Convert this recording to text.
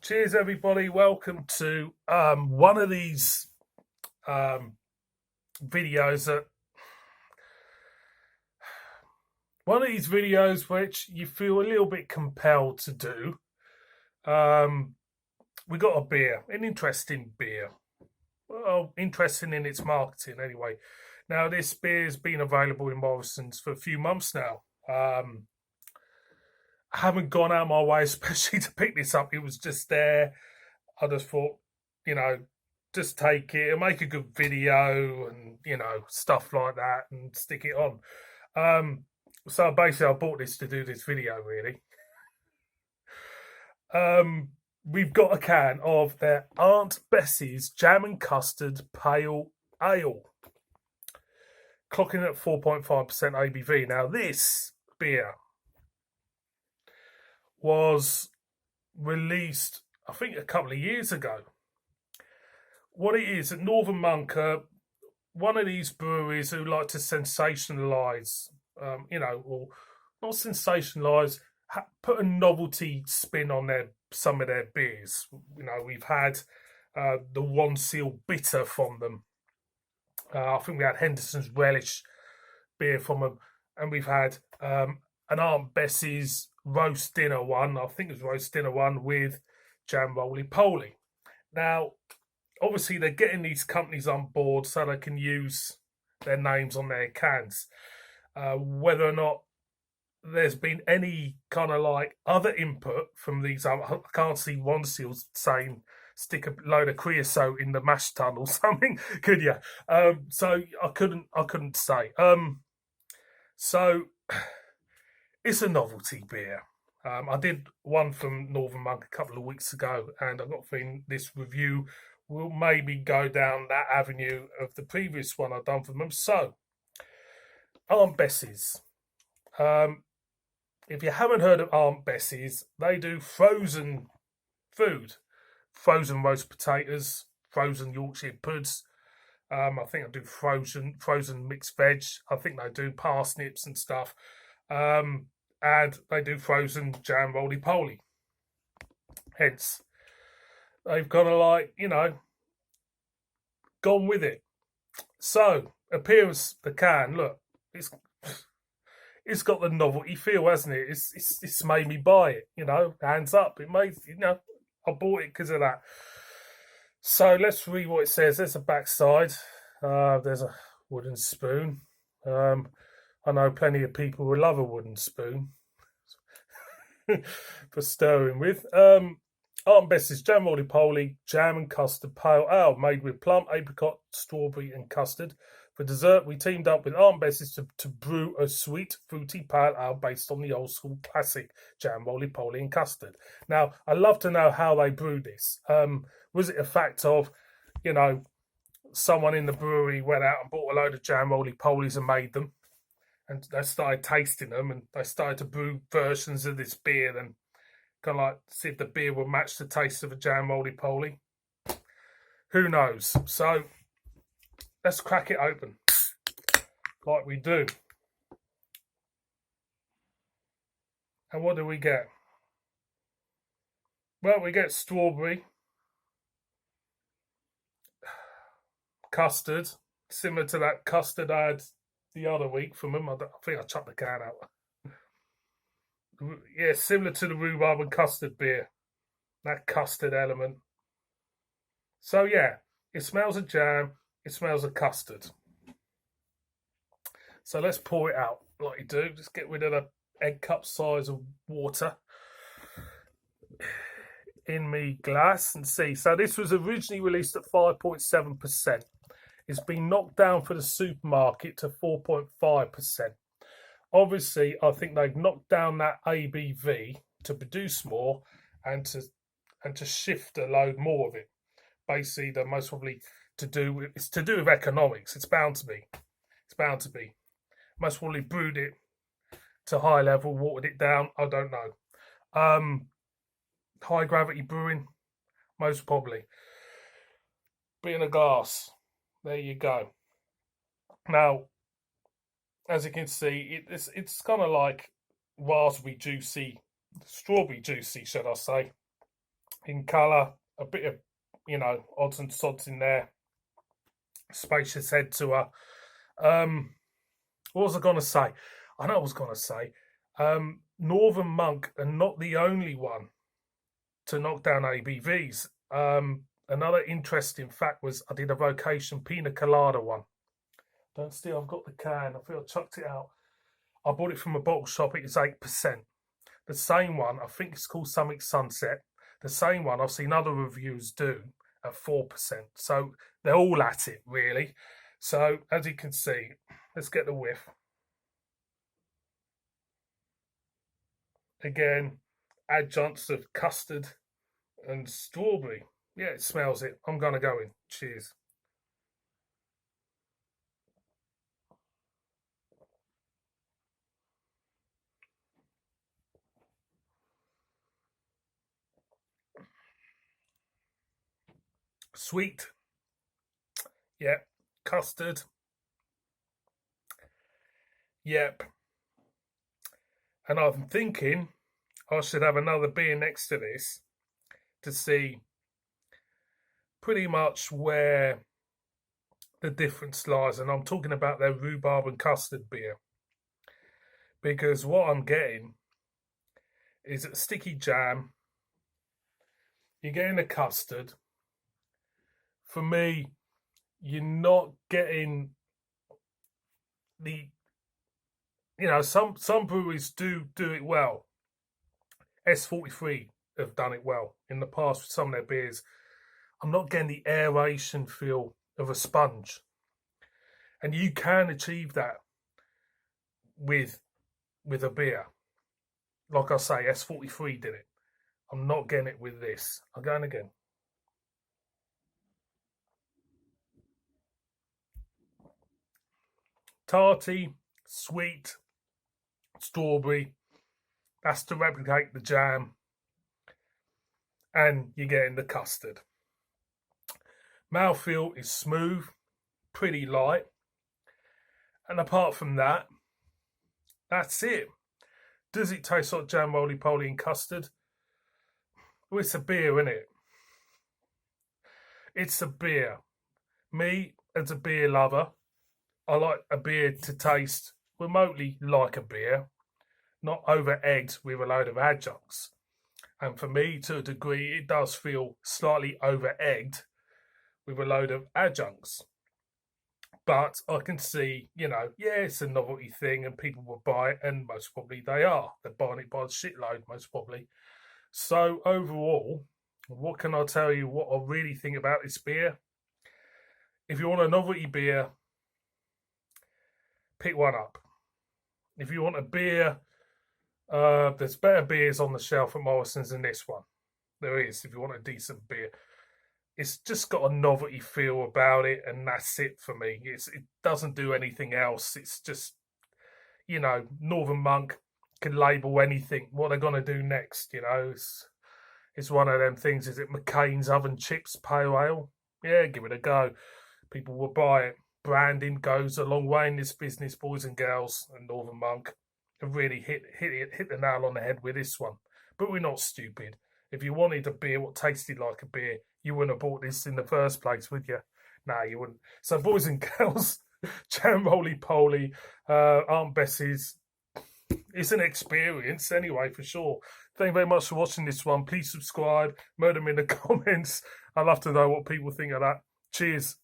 Cheers, everybody. Welcome to one of these videos which you feel a little bit compelled to do. We got a beer, an interesting beer. Well, interesting in its marketing anyway. Now, this beer has been available in Morrison's for a few months now. I haven't gone out my way, especially to pick this up. It was just there. I just thought, just take it and make a good video and, stuff like that and stick it on. So basically, I bought this to do this video, really. We've got a can of their Aunt Bessie's Jam and Custard Pale Ale, clocking at 4.5% ABV. Now, this beer was released, I think, a couple of years ago. What it is, at Northern Monk, one of these breweries who like to sensationalise, or not sensationalise, put a novelty spin on some of their beers. We've had the One Seal Bitter from them. I think we had Henderson's Relish beer from them, and we've had an Aunt Bessie's roast dinner one. I think it was roast dinner one with jam roly poly. Now, obviously, they're getting these companies on board so they can use their names on their cans. Whether or not there's been any kind of like other input from these, I can't see One Seal saying stick a load of creosote in the mash tun or something, could you? So I couldn't say. So it's a novelty beer. I did one from Northern Monk a couple of weeks ago, and I've got a feeling this review will maybe go down that avenue of the previous one I've done for them. So, Aunt Bessie's. If you haven't heard of Aunt Bessie's, they do frozen food, frozen roast potatoes, frozen Yorkshire puds. I think I do frozen mixed veg. I think they do parsnips and stuff. And they do frozen jam roly poly. Hence, they've got to gone with it. So, appearance, the can, look, it's got the novelty feel, hasn't it? It's made me buy it, hands up. It made, I bought it because of that. So, let's read what it says. There's a backside. There's a wooden spoon. I know plenty of people who love a wooden spoon for stirring with. Aunt Bessie's Jam Roly Poly Jam and Custard Pale Ale, made with plum, apricot, strawberry and custard. For dessert, we teamed up with Aunt Bessie's to brew a sweet, fruity pale ale based on the old school classic Jam Roly Poly and custard. Now, I'd love to know how they brewed this. Was it a fact of, someone in the brewery went out and bought a load of Jam Roly Polies and made them, and they started tasting them, and they started to brew versions of this beer and kind of like see if the beer will match the taste of a jam roly poly. Who knows? So let's crack it open like we do. And what do we get? Well, we get strawberry, custard, similar to that custard I had the other week from them. I think I chucked the can out. Yeah, similar to the rhubarb and custard beer. That custard element. So yeah, it smells of jam. It smells of custard. So let's pour it out like you do. Just get rid of the egg cup size of water in me glass and see. So this was originally released at 5.7%. It's been knocked down for the supermarket to 4.5%. Obviously, I think they've knocked down that ABV to produce more and to shift a load more of it. Basically, they're most probably to do with economics. It's bound to be. Most probably brewed it to high level, watered it down. I don't know. High gravity brewing, most probably. Be in a glass. There you go. Now, as you can see, it's kind of like raspberry juicy, strawberry juicy, should I say. in colour, a bit of, odds and sods in there. Spacious head to her. What was I going to say? I know what I was going to say. Northern Monk are not the only one to knock down ABVs. Another interesting fact was I did a Vocation Pina Colada one. Don't steal, I've got the can. I feel I chucked it out. I bought it from a bottle shop. It was 8%. The same one, I think it's called something Sunset. The same one I've seen other reviews do at 4%. So they're all at it, really. So as you can see, let's get the whiff. Again, adjuncts of custard and strawberry. Yeah, it smells it. I'm going to go in. Cheers. Sweet. Yep. Custard. Yep. And I'm thinking I should have another beer next to this to see pretty much where the difference lies. And I'm talking about their rhubarb and custard beer. Because what I'm getting is a sticky jam. You're getting the custard. For me, you're not getting the, some breweries do it well. S43 have done it well in the past with some of their beers. I'm not getting the aeration feel of a sponge. And you can achieve that with a beer. Like I say, S43 did it. I'm not getting it with this. I'm going again. Tarty, sweet, strawberry. That's to replicate the jam. And you're getting the custard. Mouthfeel is smooth, pretty light. And apart from that, that's it. Does it taste like jam, roly-poly and custard? Well, it's a beer, isn't it? It's a beer. Me, as a beer lover, I like a beer to taste remotely like a beer, not over-egged with a load of adjuncts. And for me, to a degree, it does feel slightly over-egged with a load of adjuncts. But I can see, it's a novelty thing and people will buy it, and most probably they are. They're buying it by the shitload, most probably. So overall, what can I tell you what I really think about this beer? If you want a novelty beer, pick one up. If you want a beer, there's better beers on the shelf at Morrison's than this one. There is, if you want a decent beer. It's just got a novelty feel about it, and that's it for me. It doesn't do anything else. It's just, Northern Monk can label anything. What they're going to do next, it's one of them things. Is it McCain's Oven Chips Pale Ale? Yeah, give it a go. People will buy it. Branding goes a long way in this business, boys and girls, and Northern Monk have really hit the nail on the head with this one. But we're not stupid. If you wanted a beer what tasted like a beer, you wouldn't have bought this in the first place, would you? No, you wouldn't. So, boys and girls, jam roly-poly, Aunt Bessie's, it's an experience anyway, for sure. Thank you very much for watching this one. Please subscribe, murder me in the comments. I'd love to know what people think of that. Cheers.